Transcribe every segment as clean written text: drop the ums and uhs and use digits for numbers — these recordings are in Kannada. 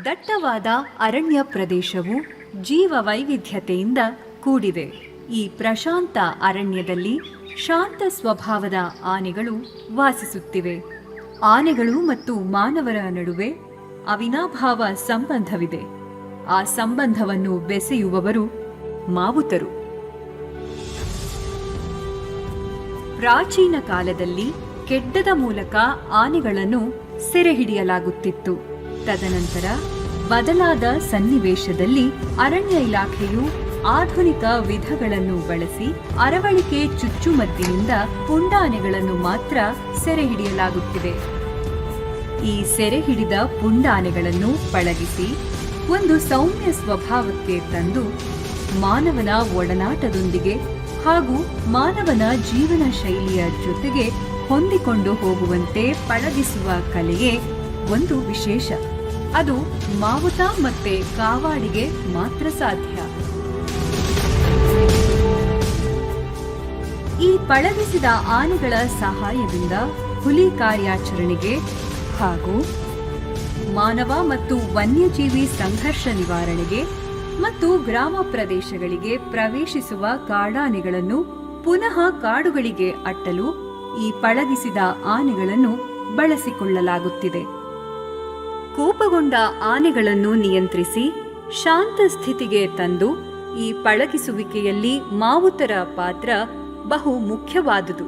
ದಟ್ಟವಾದ ಅರಣ್ಯ ಪ್ರದೇಶವು ಜೀವ ವೈವಿಧ್ಯತೆಯಿಂದ ಕೂಡಿದೆ. ಈ ಪ್ರಶಾಂತ ಅರಣ್ಯದಲ್ಲಿ ಶಾಂತ ಸ್ವಭಾವದ ಆನೆಗಳು ವಾಸಿಸುತ್ತಿವೆ. ಆನೆಗಳು ಮತ್ತು ಮಾನವರ ನಡುವೆ ಅವಿನಾಭಾವ ಸಂಬಂಧವಿದೆ. ಆ ಸಂಬಂಧವನ್ನು ಬೆಸೆಯುವವರು ಮಾವುತರು. ಪ್ರಾಚೀನ ಕಾಲದಲ್ಲಿ ಕೆಡ್ಡದ ಮೂಲಕ ಆನೆಗಳನ್ನು ಸೆರೆ ಹಿಡಿಯಲಾಗುತ್ತಿತ್ತು. ತದನಂತರ ಬದಲಾದ ಸನ್ನಿವೇಶದಲ್ಲಿ ಅರಣ್ಯ ಇಲಾಖೆಯು ಆಧುನಿಕ ವಿಧಗಳನ್ನು ಬಳಸಿ ಅರವಳಿಕೆ ಚುಚ್ಚುಮದ್ದಿನಿಂದ ಪುಂಡಾನೆಗಳನ್ನು ಮಾತ್ರ ಸೆರೆ ಹಿಡಿಯಲಾಗುತ್ತಿದೆ. ಈ ಸೆರೆ ಹಿಡಿದ ಪುಂಡಾನೆಗಳನ್ನು ಪಳಗಿಸಿ ಒಂದು ಸೌಮ್ಯ ಸ್ವಭಾವಕ್ಕೆ ತಂದು ಮಾನವನ ಒಡನಾಟದೊಂದಿಗೆ ಹಾಗೂ ಮಾನವನ ಜೀವನ ಶೈಲಿಯ ಜೊತೆಗೆ ಹೊಂದಿಕೊಂಡು ಹೋಗುವಂತೆ ಪಳಗಿಸುವ ಕಲೆಯೇ ಒಂದು ವಿಶೇಷ. ಅದು ಮಾವುತ ಮತ್ತೆ ಕಾವಾಡಿಗೆ ಮಾತ್ರ ಸಾಧ್ಯ. ಈ ಪಳಗಿಸಿದ ಆನೆಗಳ ಸಹಾಯದಿಂದ ಹುಲಿ ಕಾರ್ಯಾಚರಣೆಗೆ ಹಾಗೂ ಮಾನವ ಮತ್ತು ವನ್ಯಜೀವಿ ಸಂಘರ್ಷ ನಿವಾರಣೆಗೆ ಮತ್ತು ಗ್ರಾಮ ಪ್ರದೇಶಗಳಿಗೆ ಪ್ರವೇಶಿಸುವ ಕಾಡಾನೆಗಳನ್ನು ಪುನಃ ಕಾಡುಗಳಿಗೆ ಅಟ್ಟಲು ಈ ಪಳಗಿಸಿದ ಆನೆಗಳನ್ನು ಬಳಸಿಕೊಳ್ಳಲಾಗುತ್ತಿದೆ. ಕೋಪಗೊಂಡ ಆನೆಗಳನ್ನು ನಿಯಂತ್ರಿಸಿ ಶಾಂತ ಸ್ಥಿತಿಗೆ ತಂದು ಈ ಪಳಗಿಸುವಿಕೆಯಲ್ಲಿ ಮಾವುತರ ಪಾತ್ರ ಬಹು ಮುಖ್ಯವಾದುದು.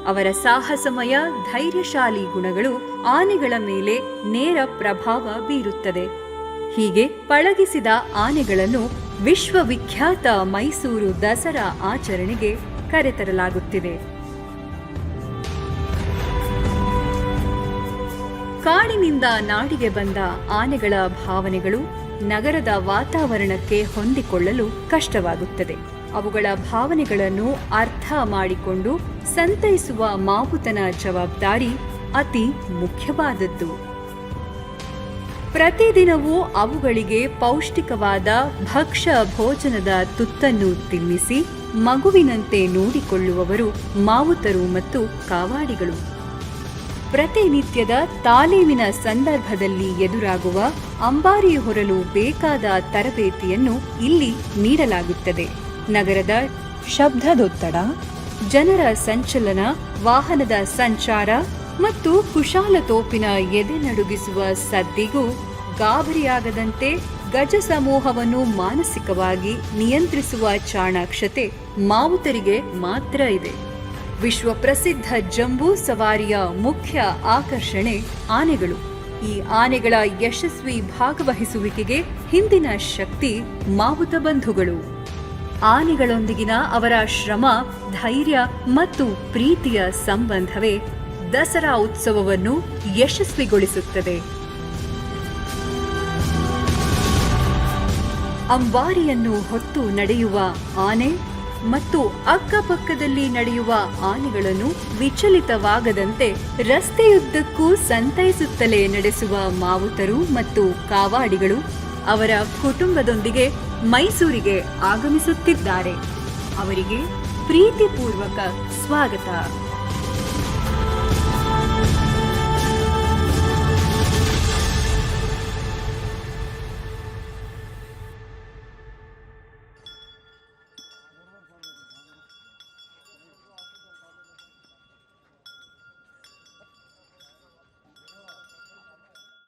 ಅವರ ಸಾಹಸಮಯ ಧೈರ್ಯಶಾಲಿ ಗುಣಗಳು ಆನೆಗಳ ಮೇಲೆ ನೇರ ಪ್ರಭಾವ ಬೀರುತ್ತದೆ. ಹೀಗೆ ಪಳಗಿಸಿದ ಆನೆಗಳನ್ನು ವಿಶ್ವವಿಖ್ಯಾತ ಮೈಸೂರು ದಸರಾ ಆಚರಣೆಗೆ ಕರೆತರಲಾಗುತ್ತಿದೆ. ಕಾಡಿನಿಂದ ನಾಡಿಗೆ ಬಂದ ಆನೆಗಳ ಭಾವನೆಗಳು ನಗರದ ವಾತಾವರಣಕ್ಕೆ ಹೊಂದಿಕೊಳ್ಳಲು ಕಷ್ಟವಾಗುತ್ತದೆ. ಅವುಗಳ ಭಾವನೆಗಳನ್ನು ಅರ್ಥ ಮಾಡಿಕೊಂಡು ಸಂತೈಸುವ ಮಾವುತನ ಜವಾಬ್ದಾರಿ ಅತಿ ಮುಖ್ಯವಾದದ್ದು. ಪ್ರತಿದಿನವೂ ಅವುಗಳಿಗೆ ಪೌಷ್ಟಿಕವಾದ ಭಕ್ಷ್ಯ ಭೋಜನದ ತುತ್ತನ್ನು ತಿನ್ನಿಸಿ ಮಗುವಿನಂತೆ ನೋಡಿಕೊಳ್ಳುವವರು ಮಾವುತರು ಮತ್ತು ಕಾವಾಡಿಗಳು. ಪ್ರತಿನಿತ್ಯದ ತಾಲೀಮಿನ ಸಂದರ್ಭದಲ್ಲಿ ಎದುರಾಗುವ ಅಂಬಾರಿ ಹೊರಲು ಬೇಕಾದ ತರಬೇತಿಯನ್ನು ಇಲ್ಲಿ ನೀಡಲಾಗುತ್ತದೆ. ನಗರದ ಶಬ್ದದೊತ್ತಡ, ಜನರ ಸಂಚಲನ, ವಾಹನದ ಸಂಚಾರ ಮತ್ತು ಕುಶಾಲತೋಪಿನ ಎದೆ ನಡುಗಿಸುವ ಸದ್ದಿಗೂ ಗಾಬರಿಯಾಗದಂತೆ ಗಜ ಸಮೂಹವನ್ನು ಮಾನಸಿಕವಾಗಿ ನಿಯಂತ್ರಿಸುವ ಚಾಣಾಕ್ಷತೆ ಮಾವುತರಿಗೆ ಮಾತ್ರ ಇದೆ. ವಿಶ್ವ ಪ್ರಸಿದ್ಧ ಜಂಬೂ ಸವಾರಿಯ ಮುಖ್ಯ ಆಕರ್ಷಣೆ ಆನೆಗಳು. ಈ ಆನೆಗಳ ಯಶಸ್ವಿ ಭಾಗವಹಿಸುವಿಕೆಗೆ ಹಿಂದಿನ ಶಕ್ತಿ ಮಾವುತ ಬಂಧುಗಳು. ಆನೆಗಳೊಂದಿಗಿನ ಅವರ ಶ್ರಮ, ಧೈರ್ಯ ಮತ್ತು ಪ್ರೀತಿಯ ಸಂಬಂಧವೇ ದಸರಾ ಉತ್ಸವವನ್ನು ಯಶಸ್ವಿಗೊಳಿಸುತ್ತದೆ. ಅಂಬಾರಿಯನ್ನು ಹೊತ್ತು ನಡೆಯುವ ಆನೆ ಮತ್ತು ಅಕ್ಕಪಕ್ಕದಲ್ಲಿ ನಡೆಯುವ ಆನೆಗಳನ್ನು ವಿಚಲಿತವಾಗದಂತೆ ರಸ್ತೆಯುದ್ದಕ್ಕೂ ಸಂತೈಸುತ್ತಲೇ ನಡೆಸುವ ಮಾವುತರು ಮತ್ತು ಕಾವಾಡಿಗಳು ಅವರ ಕುಟುಂಬದೊಂದಿಗೆ ಮೈಸೂರಿಗೆ ಆಗಮಿಸುತ್ತಿದ್ದಾರೆ. ಅವರಿಗೆ ಪ್ರೀತಿಪೂರ್ವಕ ಸ್ವಾಗತ.